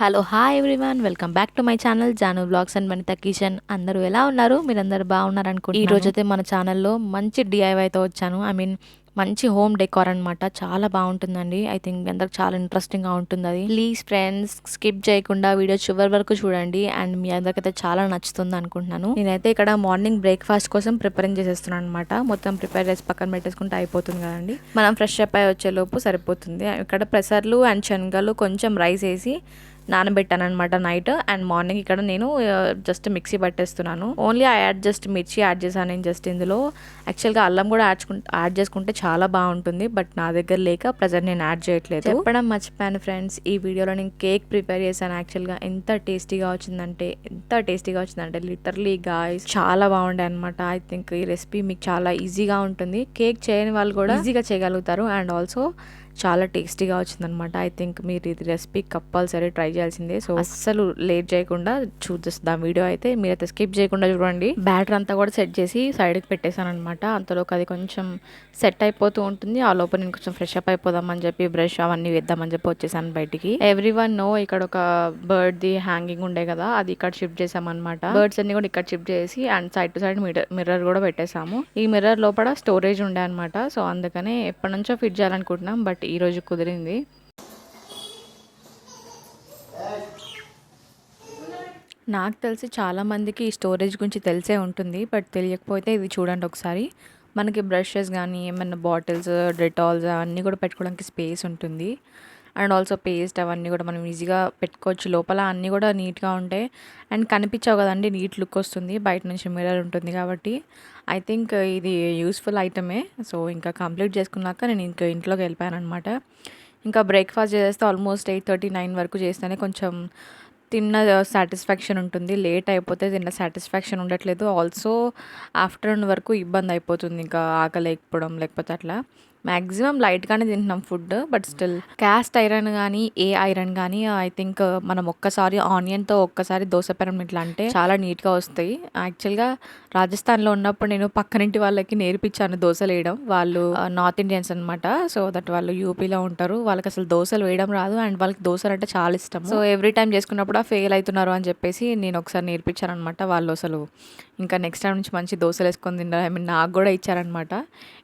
Hello hi everyone, welcome back to my channel Janu blogs and Vanitha kitchen. అందరూ ఎలా ఉన్నారు? మీరందరూ బాగున్నారు అనుకుంటున్నాను. ఈ రోజైతే మన ఛానల్లో మంచి డిఐవైతో వచ్చాను. మంచి హోమ్ డెకార్ అనమాట. చాలా బాగుంటుందండి. ఐ థింక్ అందరికి చాలా ఇంట్రెస్టింగ్గా ఉంటుంది అది. ప్లీజ్ ఫ్రెండ్స్, స్కిప్ చేయకుండా వీడియో చివరి వరకు చూడండి అండ్ మీ అందరికైతే చాలా నచ్చుతుంది అనుకుంటున్నాను. నేనైతే ఇక్కడ మార్నింగ్ బ్రేక్ఫాస్ట్ కోసం ప్రిపేరింగ్ చేసేస్తున్నాను అనమాట. మొత్తం ప్రిపేర్ చేసి పక్కన పెట్టేసుకుంటే అయిపోతుంది కదండి. మనం ఫ్రెష్ అప్ అయి వచ్చేలోపు సరిపోతుంది. ఇక్కడ పెసర్లు అండ్ శనగలు కొంచెం రైస్ వేసి నానబెట్టాను అనమాట నైట్. అండ్ మార్నింగ్ ఇక్కడ నేను జస్ట్ మిక్సీ పట్టేస్తున్నాను. ఓన్లీ జస్ట్ మిర్చి యాడ్ చేశాను నేను జస్ట్ ఇందులో. యాక్చువల్గా అల్లం కూడా యాడ్ చేసుకుంటే చాలా బాగుంటుంది, బట్ నా దగ్గర లేక ప్రజెంట్ నేను యాడ్ చేయట్లేదు. చెప్పడం మర్చిపోయాను ఫ్రెండ్స్, ఈ వీడియోలో నేను కేక్ ప్రిపేర్ చేశాను. యాక్చువల్గా ఎంత టేస్టీగా వచ్చిందంటే లిటరలీ గాయ్స్ చాలా బాగుండే అనమాట. ఐ థింక్ ఈ రెసిపీ మీకు చాలా ఈజీగా ఉంటుంది. కేక్ చేయని వాళ్ళు కూడా ఈజీగా చేయగలుగుతారు అండ్ ఆల్సో చాలా టేస్టీగా వచ్చిందనమాట. ఐ థింక్ మీరు ఇది రెసిపీ కంపల్సరీ ట్రై చేయాల్సిందే. సో అస్సలు లేట్ చేయకుండా చూద్దాం వీడియో అయితే. మీరైతే స్కిప్ చేయకుండా చూడండి. బ్యాటర్ అంతా కూడా సెట్ చేసి సైడ్కి పెట్టేశాను అనమాట. అంతలోకి అది కొంచెం సెట్ అయిపోతూ ఉంటుంది. ఆ లోపల నేను కొంచెం ఫ్రెష్ అప్ అయిపోదామని చెప్పి బ్రష్ అవన్నీ వేద్దామని చెప్పి వచ్చేసాను బయటికి. ఎవ్రీవన్ నో, ఇక్కడ ఒక బర్డ్ ది హ్యాంగింగ్ ఉండే కదా, అది ఇక్కడ షిఫ్ట్ చేసామన్నమాట. బర్డ్స్ అన్ని కూడా ఇక్కడ షిఫ్ట్ చేసి and side to side mirror కూడా పెట్టేసాము. ఈ మిర్రర్ లోపల స్టోరేజ్ ఉండే అనమాట. సో అందుకనే ఎప్పటి నుంచో ఫిట్ చేయాలనుకుంటున్నాం, బట్ ఈ రోజు కుదిరింది. నాకు తెలిసి చాలామందికి ఈ స్టోరేజ్ గురించి తెలిసే ఉంటుంది, బట్ తెలియకపోతే ఇది చూడండి ఒకసారి. మనకి బ్రషెస్ కానీ ఏమైనా బాటిల్స్, డెటాల్స్ అన్నీ కూడా పెట్టుకోవడానికి స్పేస్ ఉంటుంది. అండ్ ఆల్సో పేస్ట్ అవన్నీ కూడా మనం ఈజీగా పెట్టుకోవచ్చు. లోపల అన్నీ కూడా నీట్గా ఉంటాయి అండ్ కనిపించావు కదండి, నీట్ లుక్ వస్తుంది. బయట నుంచి మిర్రర్ ఉంటుంది కాబట్టి ఐ థింక్ ఇది యూస్ఫుల్ ఐటమే. సో ఇంకా కంప్లీట్ చేసుకున్నాక నేను ఇంకా ఇంట్లోకి వెళ్ళిపోయాను అనమాట. ఇంకా బ్రేక్ఫాస్ట్ చేస్తే ఆల్మోస్ట్ 8:39 వరకు చేస్తేనే కొంచెం తిన్న సాటిస్ఫాక్షన్ ఉంటుంది. లేట్ అయిపోతే తిన్న సాటిస్ఫాక్షన్ ఉండట్లేదు. ఆల్సో ఆఫ్టర్నూన్ వరకు ఇబ్బంది అయిపోతుంది, ఇంకా ఆకలేకపోవడం లేకపోతే అట్లా. మ్యాక్సిమం లైట్గానే తింటున్నాం food, but still cast iron కానీ ఏ ఐరన్ కానీ ఐ థింక్ మనం ఒక్కసారి ఆనియన్తో ఒక్కసారి దోశ పెనం ఇట్లా అంటే చాలా నీట్గా వస్తాయి. యాక్చువల్గా రాజస్థాన్లో ఉన్నప్పుడు నేను పక్కనింటి వాళ్ళకి నేర్పించాను దోశలు వేయడం. వాళ్ళు నార్త్ ఇండియన్స్ అనమాట. సో దట్ వాళ్ళు యూపీలో ఉంటారు. వాళ్ళకి అసలు దోశలు వేయడం రాదు అండ్ వాళ్ళకి దోశలు అంటే చాలా ఇష్టం. సో ఎవ్రీ టైం చేసుకున్నప్పుడు ఫెయిల్ అవుతున్నారు అని చెప్పేసి నేను ఒకసారి నేర్పించాను అనమాట. వాళ్ళు అసలు ఇంకా నెక్స్ట్ టైం నుంచి మంచి దోశలు వేసుకొని తిన్నారు. నాకు కూడా ఇచ్చారనమాట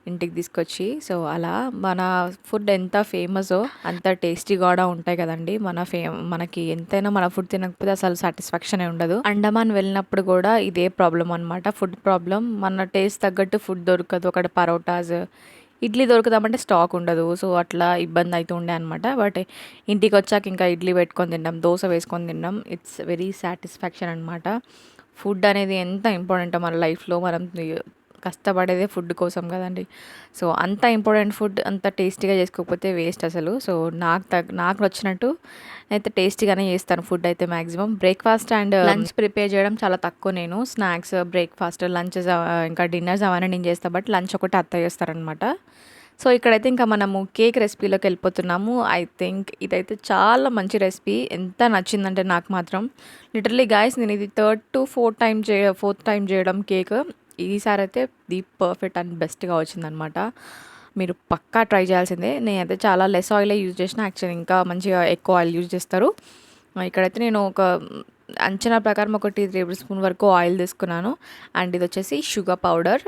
ఇంటికి తీసుకొచ్చి. సో అలా మన ఫుడ్ ఎంత ఫేమసో అంత టేస్టీ కూడా ఉంటాయి కదండి. మనకి ఎంతైనా మన ఫుడ్ తినకపోతే అసలు సాటిస్ఫాక్షన్ ఉండదు. అండమాన్ వెళ్ళినప్పుడు కూడా ఇదే ప్రాబ్లం అనమాట, ఫుడ్ ప్రాబ్లం. మన టేస్ట్ తగ్గట్టు ఫుడ్ దొరకదు. అక్కడ పరోటాస్, ఇడ్లీ దొరుకుతామంటే స్టాక్ ఉండదు. సో అట్లా ఇబ్బంది అవుతూ ఉండే అనమాట. బట్ ఇంటికి వచ్చాక ఇంకా ఇడ్లీ పెట్టుకొని తిన్నాం, దోశ వేసుకొని తిన్నాం. ఇట్స్ వెరీ సాటిస్ఫాక్షన్ అనమాట. ఫుడ్ అనేది ఎంత ఇంపార్టెంటో మన లైఫ్లో. మనం కష్టపడేదే ఫుడ్ కోసం కదండి. సో అంత ఇంపార్టెంట్ ఫుడ్ అంత టేస్టీగా చేసుకోకపోతే వేస్ట్ అసలు. సో నాకు వచ్చినట్టు అయితే టేస్టీగానే చేస్తాను ఫుడ్ అయితే. Maximum breakfast and lunch prepare చేయడం చాలా తక్కువ. నేను స్నాక్స్, బ్రేక్ఫాస్ట్, లంచెస్ ఇంకా డిన్నర్స్ అవన్నీ నేను చేస్తాను, బట్ లంచ్ ఒకటి అత్త చేస్తారనమాట. సో ఇక్కడైతే ఇంకా మనము కేక్ రెసిపీలోకి వెళ్ళిపోతున్నాము. ఐ థింక్ ఇదైతే చాలా మంచి రెసిపీ. ఎంత నచ్చిందంటే నాకు మాత్రం లిటరలీ గాయస్, నేను ఇది ఫోర్త్ టైం చేయడం కేక్. ఈసారి అయితే ది పర్ఫెక్ట్ అండ్ బెస్ట్గా వచ్చిందనమాట. మీరు పక్కా ట్రై చేయాల్సిందే. నేనైతే చాలా లెస్ ఆయిలే యూజ్ చేసిన. యాక్చువల్లీ ఇంకా మంచిగా ఎక్కువ ఆయిల్ యూజ్ చేస్తారు. ఇక్కడైతే నేను ఒక అంచనా ప్రకారం ఒక 2 టేబుల్ స్పూన్ వరకు ఆయిల్ తీసుకున్నాను. అండ్ ఇది వచ్చేసి షుగర్ పౌడర్.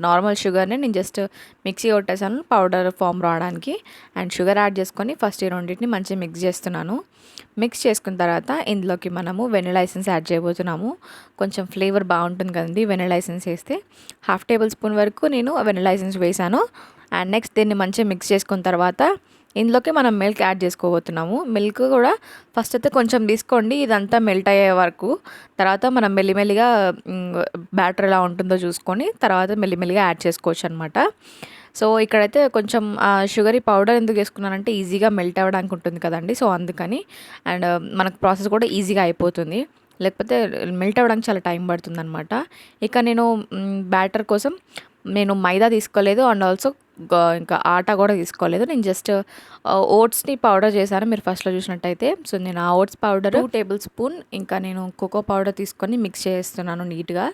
నార్మల్ షుగర్ని నేను జస్ట్ మిక్సీ కొట్టేసాను పౌడర్ ఫామ్ రావడానికి. అండ్ షుగర్ యాడ్ చేసుకొని ఫస్ట్ ఈ రెండింటిని మంచిగా మిక్స్ చేస్తున్నాను. మిక్స్ చేసుకున్న తర్వాత ఇందులోకి మనము వెనిలా ఎసెన్స్ యాడ్ చేయబోతున్నాము. కొంచెం ఫ్లేవర్ బాగుంటుంది కదండి వెనిలా ఎసెన్స్ వేస్తే. 1/2 టేబుల్ స్పూన్ వరకు నేను వెనిలా ఎసెన్స్ వేసాను. అండ్ నెక్స్ట్ దీన్ని మంచిగా మిక్స్ చేసుకున్న తర్వాత ఇందులోకి మనం మిల్క్ యాడ్ చేసుకోబోతున్నాము. మిల్క్ కూడా ఫస్ట్ అయితే కొంచెం తీసుకోండి, ఇదంతా మెల్ట్ అయ్యే వరకు. తర్వాత మనం మెల్లిమెల్లిగా బ్యాటర్ ఎలా ఉంటుందో చూసుకొని తర్వాత మెల్లిమెల్లిగా యాడ్ చేసుకోవచ్చు అనమాట. సో ఇక్కడైతే కొంచెం షుగరీ పౌడర్ ఎందుకు వేసుకున్నానంటే ఈజీగా మెల్ట్ అవ్వడానికి ఉంటుంది కదండి. సో అందుకని. అండ్ మనకు ప్రాసెస్ కూడా ఈజీగా అయిపోతుంది, లేకపోతే మెల్ట్ అవ్వడానికి చాలా టైం పడుతుంది అనమాట. ఇక నేను బ్యాటర్ కోసం నేను మైదా తీసుకోలేదు అండ్ ఆల్సో ఇంకా ఆటా కూడా తీసుకోలేదు. నేను జస్ట్ ఓట్స్ని పౌడర్ చేశాను మీరు ఫస్ట్లో చూసినట్టయితే. సో నేను ఆ ఓట్స్ పౌడర్ 2 టేబుల్ స్పూన్ ఇంకా నేను కోకో పౌడర్ తీసుకొని మిక్స్ చేస్తున్నాను నీట్గా.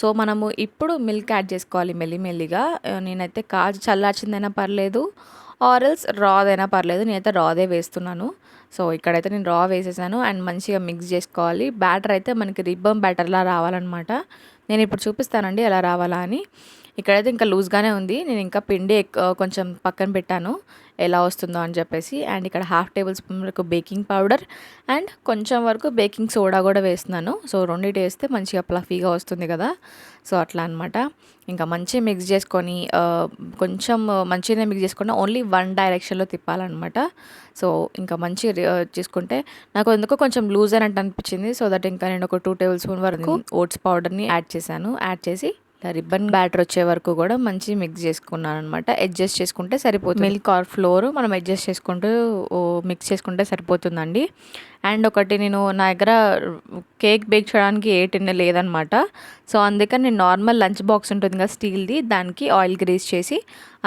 సో మనము ఇప్పుడు మిల్క్ యాడ్ చేసుకోవాలి మెల్లిమెల్లిగా. నేనైతే చల్లార్చిందైనా పర్లేదు ఆరెల్స్ రాదైనా పర్లేదు, నేనైతే రాదే వేస్తున్నాను. సో ఇక్కడైతే నేను రా వేసేసాను అండ్ మంచిగా మిక్స్ చేసుకోవాలి. బ్యాటర్ అయితే మనకి రిబ్బన్ బ్యాటర్లా రావాలన్నమాట. నేను ఇప్పుడు చూపిస్తానండి ఎలా రావాలా అని. ఇక్కడైతే ఇంకా లూజ్గానే ఉంది. నేను ఇంకా పిండి కొంచెం పక్కన పెట్టాను ఎలా వస్తుందో అని చెప్పేసి. అండ్ ఇక్కడ 1/2 టేబుల్ స్పూన్ వరకు బేకింగ్ పౌడర్ అండ్ కొంచెం వరకు బేకింగ్ సోడా కూడా వేస్తున్నాను. సో రెండిటి వేస్తే మంచిగా ప్లఫీగా వస్తుంది కదా, సో అట్లా అనమాట. ఇంకా మంచిగా మిక్స్ చేసుకొని కొంచెం మంచిగానే మిక్స్ చేసుకుంటే ఓన్లీ వన్ డైరెక్షన్లో తిప్పాలన్నమాట. సో ఇంకా మంచిగా చేసుకుంటే నాకు ఎందుకో కొంచెం లూజ్ అయినట్టు అనిపించింది. సో దట్ ఇంకా నేను ఒక 2 టేబుల్ స్పూన్ వరకు ఓట్స్ పౌడర్ని యాడ్ చేశాను. యాడ్ చేసి రిబ్బన్ బ్యాటర్ వచ్చే వరకు కూడా మంచి మిక్స్ చేసుకున్నాను అనమాట. అడ్జస్ట్ చేసుకుంటే సరిపోతుంది. మిల్క్ ఆర్ ఫ్లోర్ మనం అడ్జస్ట్ చేసుకుంటూ మిక్స్ చేసుకుంటే సరిపోతుందండి. అండ్ ఒకటి నేను నా దగ్గర కేక్ బేక్ చేయడానికి ఏ టిన్ లేదనమాట. సో అందుకని నేను నార్మల్ లంచ్ బాక్స్ ఉంటుంది కదా స్టీల్ది, దానికి ఆయిల్ గ్రీస్ చేసి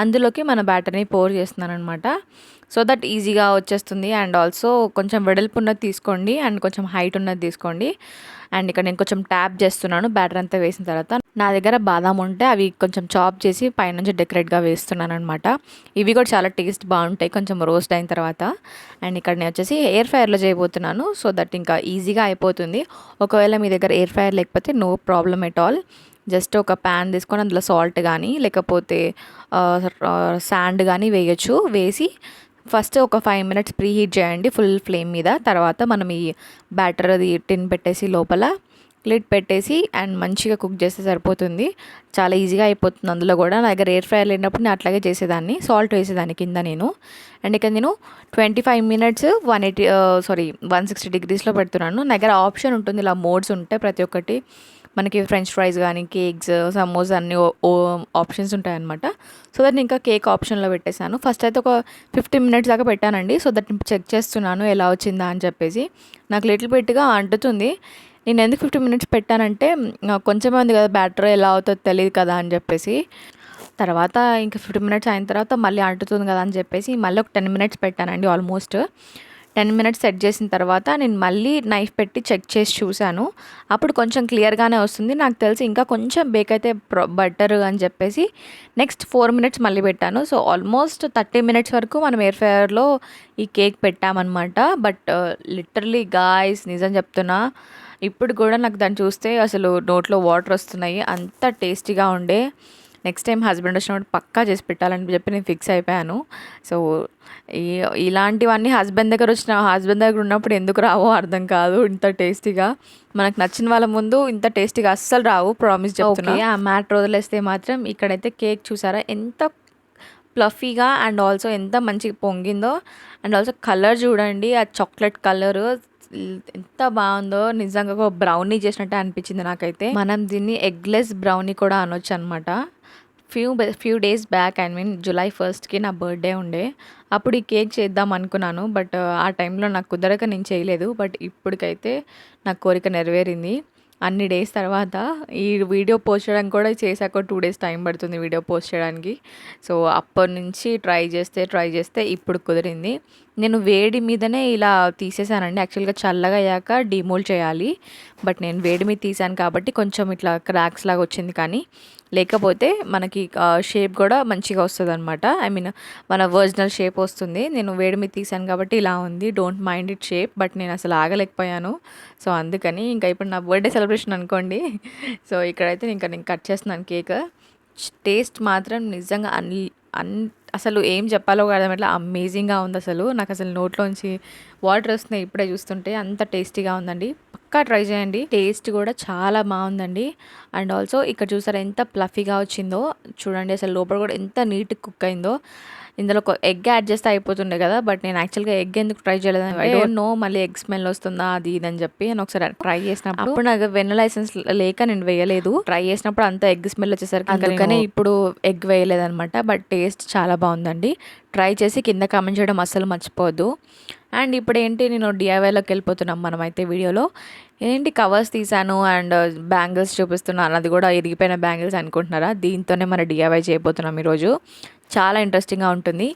అందులోకి మన బ్యాటర్ని పోర్ చేస్తున్నాను అనమాట. సో దట్ ఈజీగా వచ్చేస్తుంది. అండ్ ఆల్సో కొంచెం వెడల్పు ఉన్నది తీసుకోండి అండ్ కొంచెం హైట్ ఉన్నది తీసుకోండి. అండ్ ఇక్కడ నేను కొంచెం ట్యాప్ చేస్తున్నాను బ్యాటర్ అంతా వేసిన తర్వాత. నా దగ్గర బాదాం ఉంటే అవి కొంచెం చాప్ చేసి పైనుంచి డెకరేట్గా వేస్తున్నాను అనమాట. ఇవి కూడా చాలా టేస్ట్ బాగుంటాయి కొంచెం రోస్ట్ అయిన తర్వాత. అండ్ ఇక్కడ నేను వచ్చేసి ఎయిర్ ఫ్రైయర్లో చేయబోతున్నాను. సో దట్ ఇంకా ఈజీగా అయిపోతుంది. ఒకవేళ మీ దగ్గర ఎయిర్ ఫ్రైయర్ లేకపోతే no problem at all. Just ఒక ప్యాన్ తీసుకొని అందులో సాల్ట్ కానీ లేకపోతే శాండ్ కానీ వేయచ్చు. వేసి ఫస్ట్ ఒక 5 మినిట్స్ ప్రీ హీట్ చేయండి ఫుల్ ఫ్లేమ్ మీద. తర్వాత మనం ఈ బ్యాటర్ అది టిన్ పెట్టేసి లోపల లిడ్ పెట్టేసి అండ్ మంచిగా కుక్ చేస్తే సరిపోతుంది. చాలా ఈజీగా అయిపోతుంది. అందులో కూడా నా దగ్గర ఎయిర్ ఫ్రైయర్ లేనప్పుడు నేను అట్లాగే చేసేదాన్ని, సాల్ట్ వేసేదాన్ని కింద నేను. అండ్ ఇక్కడ నేను 25 మినిట్స్ 160 డిగ్రీస్లో పెడుతున్నాను. నా దగ్గర ఆప్షన్ ఉంటుంది, ఇలా మోడ్స్ ఉంటాయి ప్రతి ఒక్కటి. మనకి ఫ్రెంచ్ ఫ్రైస్ కానీ కేక్స్ సమోసా అన్ని ఆప్షన్స్ ఉంటాయన్నమాట. సో దట్ ఇంకా కేక్ ఆప్షన్లో పెట్టేశాను. ఫస్ట్ అయితే ఒక 15 మినిట్స్ దాకా పెట్టానండి. సో దట్ చెక్ చేస్తున్నాను ఎలా వచ్చిందా అని చెప్పేసి. నాకు లిటిల్ బిట్గా అంటుతుంది. నేను ఎందుకు 15 మినిట్స్ పెట్టానంటే కొంచెమే ఉంది కదా బ్యాటర్, ఎలా అవుతుందో తెలియదు కదా అని చెప్పేసి. తర్వాత ఇంకా 15 మినిట్స్ అయిన తర్వాత మళ్ళీ అంటుతుంది కదా అని చెప్పేసి మళ్ళీ ఒక 10 మినిట్స్ పెట్టానండి. ఆల్మోస్ట్ 10 మినిట్స్ సెట్ చేసిన తర్వాత నేను మళ్ళీ నైఫ్ పెట్టి చెక్ చేసి చూశాను. అప్పుడు కొంచెం క్లియర్గానే వస్తుంది. నాకు తెలిసి ఇంకా కొంచెం బేక్ అయితే బెటర్ అని చెప్పేసి నెక్స్ట్ 4 మినిట్స్ మళ్ళీ పెట్టాను. సో ఆల్మోస్ట్ 30 మినిట్స్ వరకు మనం ఎయిర్ ఫ్రైయర్లో ఈ కేక్ పెట్టామన్నమాట. బట్ లిటరలీ గాయ్స్ నిజం చెప్తున్నా, ఇప్పుడు కూడా నాకు దాన్ని చూస్తే అసలు నోట్లో వాటర్ వస్తున్నాయి. అంత టేస్టీగా ఉండే. నెక్స్ట్ టైం హస్బెండ్ వచ్చినప్పుడు పక్కా చేసి పెట్టాలని చెప్పి నేను ఫిక్స్ అయిపోయాను. సో ఇలాంటివన్నీ హస్బెండ్ దగ్గర ఉన్నప్పుడు ఎందుకు రావో అర్థం కాదు. ఇంత టేస్టీగా మనకు నచ్చిన వాళ్ళ ముందు ఇంత టేస్టీగా అస్సలు రావు, ప్రామిస్ చెప్తున్నా. ఆ మ్యాట్ వదిలేస్తే మాత్రం ఇక్కడైతే కేక్ చూసారా ఎంత ప్లఫీగా అండ్ ఆల్సో ఎంత మంచిగా పొంగిందో. అండ్ ఆల్సో కలర్ చూడండి, ఆ చాక్లెట్ కలర్ ఎంత బాగుందో. నిజంగా ఒక బ్రౌనీ చేసినట్టే అనిపించింది నాకైతే. మనం దీన్ని ఎగ్లెస్ బ్రౌనీ కూడా అనొచ్చు అనమాట. Few days back, I mean July 1st నా బర్త్డే ఉండే. అప్పుడు ఈ కేక్ చేద్దాం అనుకున్నాను. బట్ ఆ టైంలో నాకు కుదరక నేను చేయలేదు. బట్ ఇప్పటికైతే నా కోరిక నెరవేరింది. అన్ని డేస్ తర్వాత ఈ వీడియో పోస్ట్ చేయడానికి కూడా చేశాక 2 డేస్ టైం పడుతుంది వీడియో పోస్ట్ చేయడానికి. సో అప్పటి నుంచి ట్రై చేస్తే ఇప్పుడు కుదిరింది. నేను వేడి మీదనే ఇలా తీసేసానండి. యాక్చువల్గా చల్లగా అయ్యాక డిమోల్డ్ చేయాలి. బట్ నేను వేడి మీద తీసాను కాబట్టి కొంచెం ఇట్లా క్రాక్స్ లాగా వచ్చింది. కానీ లేకపోతే మనకి షేప్ కూడా మంచిగా వస్తుంది అనమాట. ఐ మీన్ మన ఒరిజినల్ షేప్ వస్తుంది. నేను వేడి మీద తీసాను కాబట్టి ఇలా ఉంది. Don't mind it shape. But నేను అసలు ఆగలేకపోయాను. సో అందుకని ఇంకా ఇప్పుడు నా బర్త్డే సెలబ్రేషన్ అనుకోండి. సో ఇక్కడైతే ఇంకా నేను కట్ చేస్తున్నాను కేక్. టేస్ట్ మాత్రం నిజంగా అసలు ఏం చెప్పాలో అర్థమట్లా, అమేజింగ్గా ఉంది. అసలు నాకు అసలు నోట్లోంచి వాటర్ వస్తున్నాయి ఇప్పుడే చూస్తుంటే. అంత టేస్టీగా ఉందండి. పక్కా ట్రై చేయండి. టేస్ట్ కూడా చాలా బాగుందండి. అండ్ ఆల్సో ఇక్కడ చూసారా ఎంత ప్లఫీగా వచ్చిందో చూడండి. అసలు లోపల కూడా ఎంత నీట్గా కుక్ అయిందో. ఇందులో ఒక ఎగ్ యాడ్ చేస్తే అయిపోతుండే కదా. బట్ నేను యాక్చువల్గా ఎగ్ ఎందుకు ట్రై చేయలేదు, ఐ డోంట్ నో మళ్ళీ ఎగ్ స్మెల్ వస్తుందా అది ఇది అని చెప్పి. నేను ఒకసారి ట్రై చేసినప్పుడు అప్పుడు నాకు వెన్న లైసెన్స్ లేక నేను వేయలేదు. ట్రై చేసినప్పుడు అంత ఎగ్ స్మెల్ వచ్చేసరికి అందుకనే ఇప్పుడు ఎగ్ వేయలేదనమాట. బట్ టేస్ట్ చాలా బాగుందండి. ట్రై చేసి కింద కామెంట్ చేయడం అస్సలు మర్చిపోవద్దు. అండ్ ఇప్పుడు ఏంటి, నేను డిఐవైలోకి వెళ్ళిపోతున్నాం మనమైతే. వీడియోలో ఏంటి కవర్స్ తీసాను అండ్ బ్యాంగిల్స్ చూపిస్తున్నాను. అది కూడా ఇరిగిపోయిన బ్యాంగిల్స్ అనుకుంటున్నారా? దీంతోనే మన డిఐవై చేయబోతున్నాం ఈరోజు. చాలా ఇంట్రెస్టింగ్‌గా ఉంటుంది.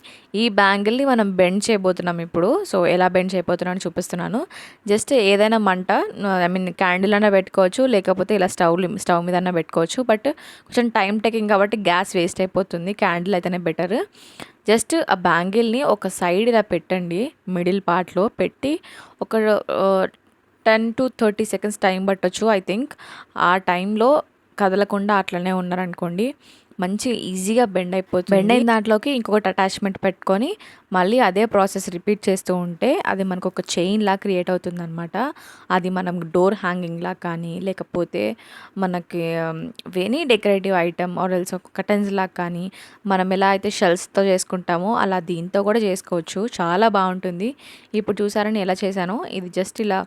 ఈ బ్యాంగిల్‌ని మనం బెండ్ చేయబోతున్నాం ఇప్పుడు. సో, ఎలా బెండ్ చేయబోతున్నానో చూపిస్తున్నాను. జస్ట్ ఏదైనా మంట ఐ మీన్ క్యాండిల్ అన్నా పెట్టుకోవచ్చు. లేకపోతే ఇలా స్టవ్ మీదన్నా పెట్టుకోవచ్చు. బట్ కొంచెం టైమ్ టేకింగ్ కాబట్టి గ్యాస్ వేస్ట్ అయిపోతుంది. క్యాండిల్ అయితేనే బెటర్. జస్ట్ ఆ బ్యాంగిల్‌ని ఒక సైడ్ ఇలా పెట్టండి. మిడిల్ పార్ట్‌లో పెట్టి ఒక 10-30 సెకండ్స్ టైం పట్టొచ్చు ఐ థింక్. ఆ టైంలో కదలకుండా అట్లనే ఉన్నారనుకోండి, మంచిగా ఈజీగా బెండ్ అయిపోతుంది. బెండ్ అయిన దాంట్లోకి ఇంకొకటి అటాచ్మెంట్ పెట్టుకొని మళ్ళీ అదే ప్రాసెస్ రిపీట్ చేస్తూ ఉంటే అది మనకు ఒక చైన్‌లా క్రియేట్ అవుతుందనమాట. అది మనం డోర్ హ్యాంగింగ్‌లా కానీ, లేకపోతే మనకి any decorative item or else ఒక కర్టెన్స్‌లా కానీ, మనం ఎలా అయితే షెల్ఫ్స్‌తో చేసుకుంటామో అలా దీంతో కూడా చేసుకోవచ్చు. చాలా బావుంటుంది. ఇప్పుడు చూసారా నేను ఎలా చేశానో, ఇది జస్ట్ ఇలా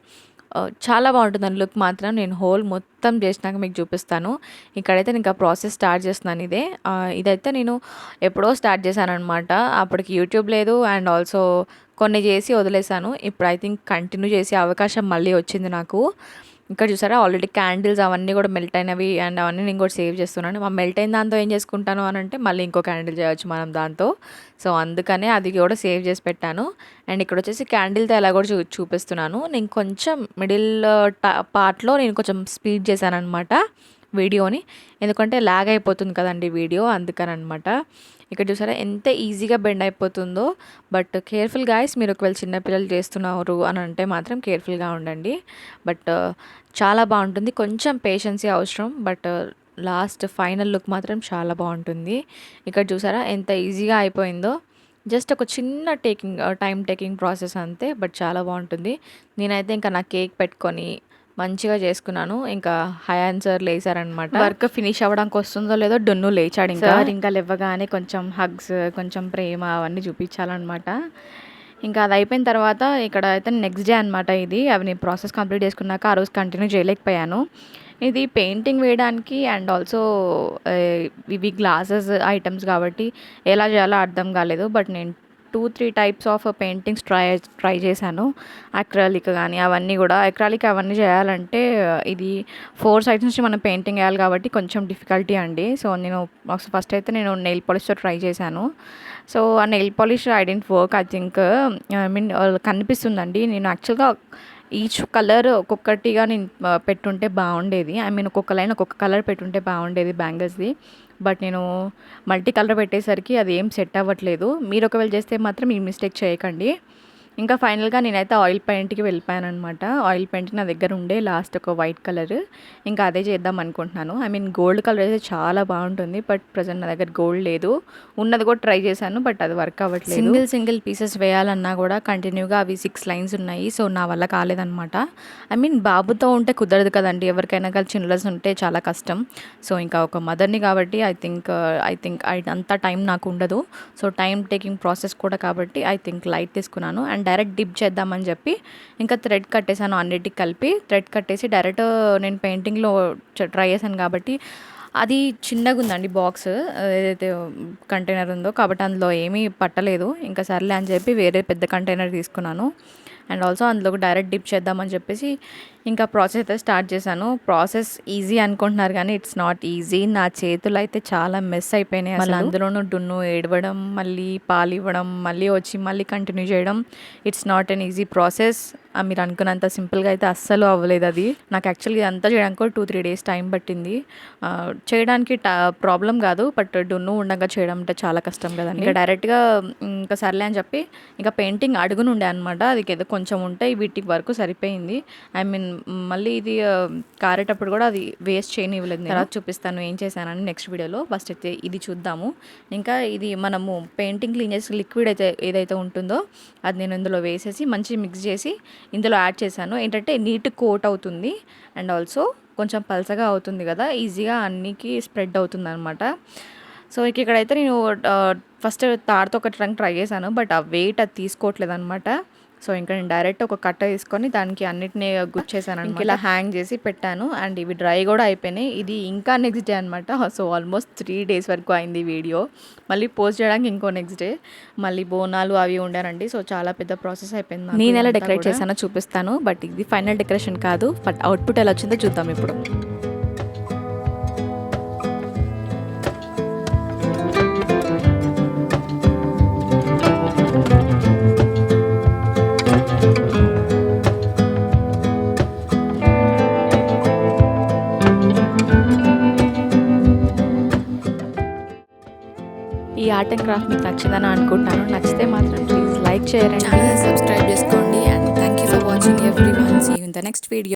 చాలా బాగుంటుందండి లుక్ మాత్రం. నేను హోల్ మొత్తం చేసినాక మీకు చూపిస్తాను. ఇక్కడైతే నేను ఇంకా ప్రాసెస్ స్టార్ట్ చేస్తున్నాను ఇదే. ఇదైతే నేను ఎప్పుడో స్టార్ట్ చేశాననమాట. అప్పటికి యూట్యూబ్ లేదు అండ్ ఆల్సో కొన్ని చేసి వదిలేసాను. ఇప్పుడు ఐ థింక్ కంటిన్యూ చేసే అవకాశం మళ్ళీ వచ్చింది నాకు. ఇక్కడ చూసారా ఆల్రెడీ క్యాండిల్స్ అవన్నీ కూడా మెల్ట్ అయినవి అండ్ అవన్నీ నేను కూడా సేవ్ చేస్తున్నాను. మెల్ట్ అయిన దాంతో ఏం చేసుకుంటాను అని అంటే మళ్ళీ ఇంకో క్యాండిల్ చేయొచ్చు మనం దాంతో. సో అందుకనే అది కూడా సేవ్ చేసి పెట్టాను. అండ్ ఇక్కడ వచ్చేసి క్యాండిల్తో ఎలా కూడా చూపిస్తున్నాను. నేను కొంచెం మిడిల్ పార్ట్లో నేను కొంచెం స్పీడ్ చేశాను అనమాట వీడియోని. ఎందుకంటే లాగ్ అయిపోతుంది కదండి వీడియో, అందుకనమాట. ఇక్కడ చూసారా ఎంత ఈజీగా బెండ్ అయిపోతుందో. బట్ కేర్ఫుల్ గాయస్, మీరు ఒకవేళ చిన్నపిల్లలు చేస్తున్నారు అని అంటే మాత్రం కేర్ఫుల్గా ఉండండి. బట్ చాలా బాగుంటుంది. కొంచెం పేషెన్సీ అవసరం. బట్ లాస్ట్ ఫైనల్ లుక్ మాత్రం చాలా బాగుంటుంది. ఇక్కడ చూసారా ఎంత ఈజీగా అయిపోయిందో. జస్ట్ ఒక చిన్న టైం టేకింగ్ ప్రాసెస్ అంతే. బట్ చాలా బాగుంటుంది. నేనైతే ఇంకా నా కేక్ పెట్టుకొని మంచిగా చేసుకున్నాను. ఇంకా హయాన్ సార్ లేచారనమాట. వర్క్ ఫినిష్ అవ్వడానికి వస్తుందో లేదో డొన్ను లేచాడు. ఇంకా లేవగానే కొంచెం హగ్స్, కొంచెం ప్రేమ అవన్నీ చూపించాలన్నమాట. ఇంకా అది అయిపోయిన తర్వాత ఇక్కడ అయితే నెక్స్ట్ డే అనమాట ఇది. అవి నేను ప్రాసెస్ కంప్లీట్ చేసుకున్నాక ఆ రోజు కంటిన్యూ చేయలేకపోయాను. ఇది పెయింటింగ్ వేయడానికి అండ్ ఆల్సో ఇవి గ్లాసెస్ ఐటమ్స్ కాబట్టి ఎలా చేయాలో అర్థం కాలేదు. బట్ నేను 2-3 టైప్స్ ఆఫ్ పెయింటింగ్స్ ట్రై చేశాను. అక్రాలిక్ కానీ అవన్నీ కూడా. అక్రాలిక్ అవన్నీ చేయాలంటే ఇది 4 సైడ్స్ నుంచి మనం పెయింటింగ్ వేయాలి కాబట్టి కొంచెం డిఫికల్టీ అండి. సో నేను ఫస్ట్ అయితే నేను నెయిల్ పాలిష్తో ట్రై చేశాను. సో ఆ nail polish I didn't work I think. I mean కనిపిస్తుందండి. నేను యాక్చువల్గా ఈచ్ కలర్ ఒక్కొక్కటిగా నేను పెట్టుంటే బాగుండేది. ఐ మీన్ ఒక్కొక్క లైన్ ఒక్కొక్క కలర్ పెట్టుంటే బాగుండేది బ్యాంగిల్స్ది. బట్ నేను మల్టీ కలర్ పెట్టేసరికి అది ఏం సెట్ అవ్వట్లేదు. మీరు ఒకవేళ చేస్తే మాత్రం ఈ మిస్టేక్ చేయకండి. ఇంకా ఫైనల్గా నేనైతే ఆయిల్ పెయింట్కి వెళ్ళిపోయాను అనమాట. ఆయిల్ పెయింట్ నా దగ్గర ఉండే లాస్ట్ ఒక వైట్ కలర్, ఇంకా అదే చేద్దాం అనుకుంటున్నాను. ఐ మీన్ గోల్డ్ కలర్ అయితే చాలా బాగుంటుంది. బట్ ప్రజెంట్ నా దగ్గర గోల్డ్ లేదు. ఉన్నది కూడా ట్రై చేశాను బట్ అది వర్క్ అవ్వట్లేదు. సింగిల్ పీసెస్ వేయాలన్నా కూడా కంటిన్యూగా అవి 6 లైన్స్ ఉన్నాయి. సో నా వల్ల కాలేదనమాట. ఐ మీన్ బాబుతో ఉంటే కుదరదు కదండి, ఎవరికైనా కానీ చిన్నలస్ ఉంటే చాలా కష్టం. సో ఇంకా ఒక మదర్ని కాబట్టి ఐ థింక్ అంత టైం నాకు ఉండదు. సో టైం టేకింగ్ ప్రాసెస్ కూడా కాబట్టి ఐ థింక్ లైట్ తీసుకున్నాను. అండ్ డైరెక్ట్ డిప్ చేద్దామని చెప్పి ఇంకా థ్రెడ్ కట్టేసాను. అన్నిటికి కలిపి థ్రెడ్ కట్టేసి డైరెక్ట్ నేను పెయింటింగ్లో ట్రై చేశాను కాబట్టి అది చిన్నగా ఉందండి బాక్స్ ఏదైతే కంటైనర్ ఉందో, కాబట్టి అందులో ఏమీ పట్టలేదు. ఇంకా సర్లే అని చెప్పి వేరే పెద్ద కంటైనర్ తీసుకున్నాను. అండ్ ఆల్సో అందులోకి డైరెక్ట్ డిప్ చేద్దామని చెప్పేసి ఇంకా ప్రాసెస్ అయితే స్టార్ట్ చేశాను. ప్రాసెస్ ఈజీ అనుకుంటున్నారు కానీ ఇట్స్ నాట్ ఈజీ. నా చేతులు అయితే చాలా మెస్ అయిపోయినాయి. మళ్ళీ అందులోనూ డున్ను ఏడవడం, మళ్ళీ పాలు ఇవ్వడం, మళ్ళీ వచ్చి మళ్ళీ కంటిన్యూ చేయడం. It's not an easy process. మీరు అనుకున్నంత సింపుల్గా అయితే అస్సలు అవ్వలేదు అది. నాకు యాక్చువల్గా అంతా చేయడానికి 2-3 డేస్ టైం పట్టింది. చేయడానికి ప్రాబ్లం కాదు, బట్ డున్ను ఉండగా చేయడం అంటే చాలా కష్టం కదండి. ఇంకా డైరెక్ట్గా ఇంకా సర్లే అని చెప్పి ఇంకా పెయింటింగ్ అడుగునుండే అనమాట. అది ఏదో కొంచెం ఉంటే వీటి వరకు సరిపోయింది. ఐ మీన్ మళ్ళీ ఇది కారేటప్పుడు కూడా అది వేస్ట్ చేయనివ్వలేదు. తర్వాత చూపిస్తాను ఏం చేశానని నెక్స్ట్ వీడియోలో. ఫస్ట్ అయితే ఇది చూద్దాము. ఇంకా ఇది మనము పెయింటింగ్ క్లీన్ చేసి లిక్విడ్ అయితే ఏదైతే ఉంటుందో అది నేను ఇందులో వేసేసి మంచి మిక్స్ చేసి ఇందులో యాడ్ చేశాను. ఏంటంటే నీట్ కోట్ అవుతుంది అండ్ ఆల్సో కొంచెం పలసగా అవుతుంది కదా, ఈజీగా అన్నికి స్ప్రెడ్ అవుతుంది అనమాట. సో ఇక్కడైతే నేను ఫస్ట్ తాడుతో ఒక ట్రై చేశాను బట్ ఆ వెయిట్ అది తీసుకోవట్లేదు అనమాట. సో ఇంకా నేను డైరెక్ట్ ఒక కట్ట తీసుకొని దానికి అన్నిటినీ గుచ్చేసాను అనమాట. ఇలా హ్యాంగ్ చేసి పెట్టాను. అండ్ ఇవి డ్రై కూడా అయిపోయినాయి. ఇది ఇంకా నెక్స్ట్ డే అనమాట. సో ఆల్మోస్ట్ 3 డేస్ వరకు అయింది వీడియో. మళ్ళీ పోస్ట్ చేయడానికి ఇంకో నెక్స్ట్ డే మళ్ళీ బోనాలు అవి ఉండారండి. సో చాలా పెద్ద ప్రాసెస్ అయిపోయింది. నేను ఎలా డెకరేట్ చేశానో చూపిస్తాను. బట్ ఇది ఫైనల్ డెకరేషన్ కాదు. బట్ అవుట్పుట్ ఎలా వచ్చిందో చూద్దాం ఇప్పుడు. ఈ ఆర్ట్ అండ్ క్రాఫ్ట్ మీకు నచ్చిందని అనుకుంటున్నాను. నచ్చితే మాత్రం ప్లీజ్ లైక్ చేయండి. ఛానల్ సబ్స్క్రైబ్ చేసుకోండి. And thank you for watching everyone. See you in the next video.